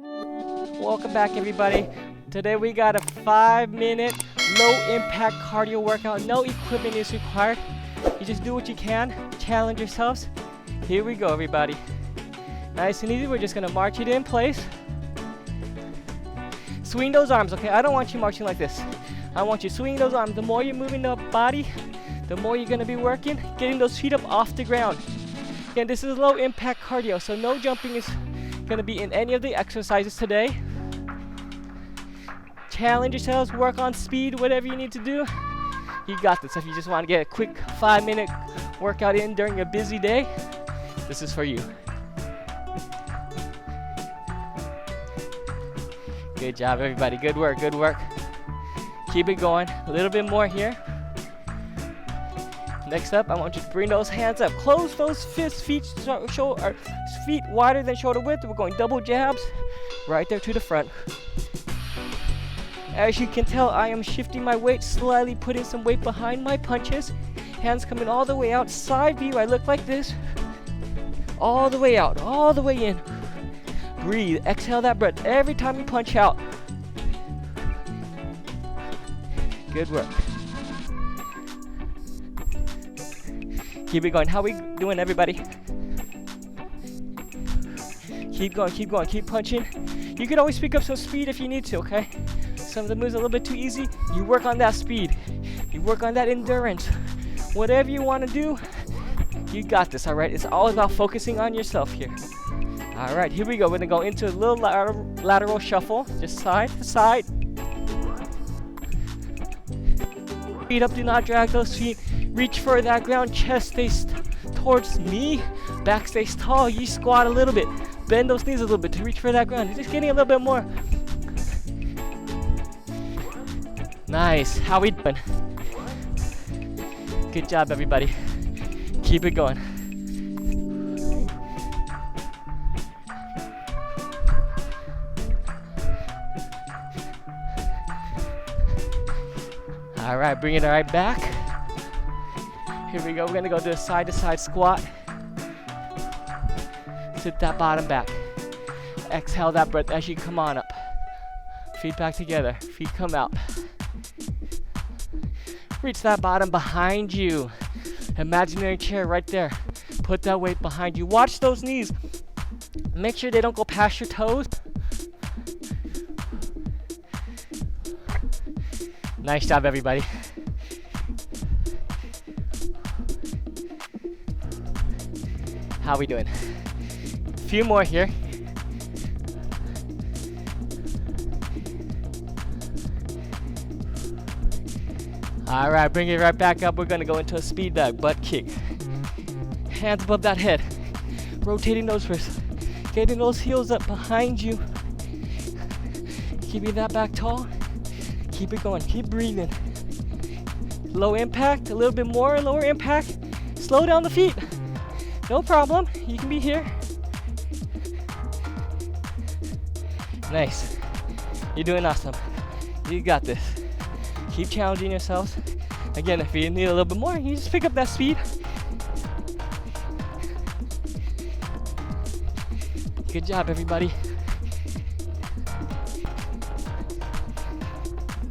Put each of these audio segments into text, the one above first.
Welcome back, everybody. Today we got a 5-minute low impact cardio workout. No equipment is required. You just do what you can. Challenge yourselves. Here we go, everybody. Nice and easy. We're just gonna march it in place. Swing those arms, okay? I don't want you marching like this. I want you swinging those arms. The more you're moving the body, the more you're gonna be working, getting those feet up off the ground. Again, this is low impact cardio, so no jumping is gonna be in any of the exercises today. Challenge yourselves, work on speed, whatever you need to do. You got this. If you just want to get a quick 5-minute workout in during a busy day, this is for you. Good job, everybody. Good work, good work. Keep it going. A little bit more here. Next up, I want you to bring those hands up. Close those fists, feet wider than shoulder width. We're going double jabs right there to the front. As you can tell, I am shifting my weight slightly, putting some weight behind my punches. Hands coming all the way out. Side view, I look like this. All the way out, all the way in. Breathe, exhale that breath every time you punch out. Good work. Keep it going. How we doing, everybody? Keep going, keep going, keep punching. You can always pick up some speed if you need to, okay? Some of the moves are a little bit too easy. You work on that speed. You work on that endurance. Whatever you want to do, you got this, all right? It's all about focusing on yourself here. All right, here we go. We're gonna go into a little lateral shuffle, just side to side. Feet up, do not drag those feet. Reach for that ground, chest stays towards knee, back stays tall. You squat a little bit, bend those knees a little bit to reach for that ground. You're just getting a little bit more. Nice, how we doing? Good job, everybody. Keep it going. All right, bring it right back. Here we go, we're gonna go to a side-to-side squat. Sit that bottom back. Exhale that breath as you come on up. Feet back together, feet come out. Reach that bottom behind you. Imaginary chair right there. Put that weight behind you. Watch those knees. Make sure they don't go past your toes. Nice job, everybody. How we doing? A few more here. All right, bring it right back up. We're gonna go into a speed bag, butt kick. Hands above that head. Rotating those wrists. Getting those heels up behind you. Keeping that back tall. Keep it going, keep breathing. Low impact, a little bit more lower impact. Slow down the feet. No problem, you can be here. Nice. You're doing awesome. You got this. Keep challenging yourselves. Again, if you need a little bit more, you just pick up that speed. Good job, everybody.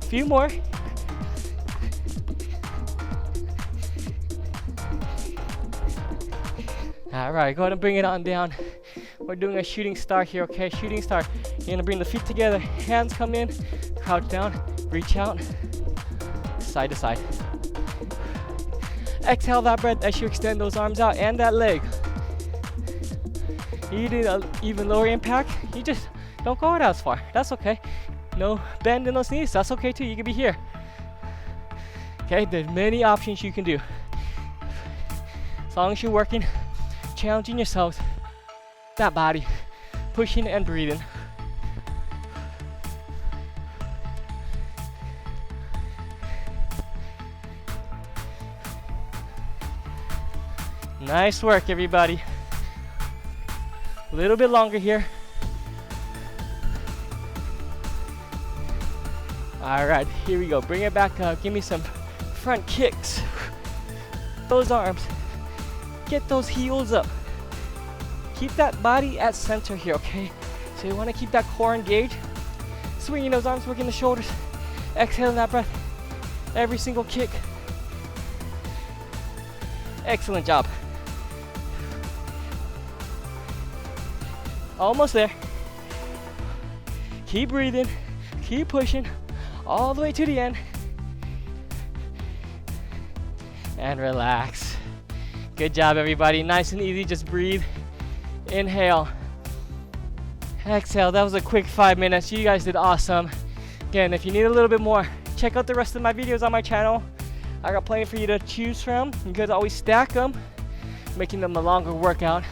Few more. All right, go ahead and bring it on down. We're doing a shooting star here, okay? Shooting star. You're gonna bring the feet together, hands come in, crouch down, reach out, side to side. Exhale that breath as you extend those arms out and that leg. You need an even lower impact. You just don't go out as far. That's okay. No bend in those knees. That's okay too. You can be here. Okay, there's many options you can do. As long as you're working, challenging yourselves, that body, pushing and breathing. Nice work, everybody. A little bit longer here. All right, here we go. Bring it back up. Give me some front kicks. Those arms. Get those heels up. Keep that body at center here, okay? So you want to keep that core engaged. Swinging those arms, working the shoulders. Exhaling that breath. Every single kick. Excellent job. Almost there. Keep breathing. Keep pushing all the way to the end. And relax. Good job, everybody. Nice and easy. Just breathe. Inhale. Exhale. That was a quick 5 minutes. You guys did awesome. Again, if you need a little bit more, check out the rest of my videos on my channel. I got plenty for you to choose from. You guys always stack them, making them a longer workout.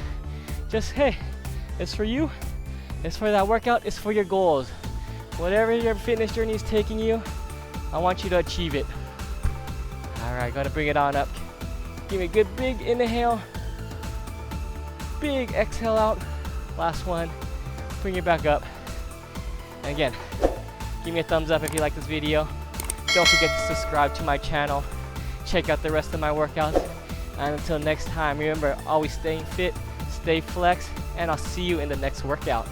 Just, hey, it's for you. It's for that workout. It's for your goals. Whatever your fitness journey is taking you, I want you to achieve it. All right, gotta bring it on up. Give me a good big inhale. Big exhale out. Last one. Bring it back up. And again, give me a thumbs up if you like this video. Don't forget to subscribe to my channel. Check out the rest of my workouts. And until next time, remember, always staying fit, stay flex, and I'll see you in the next workout.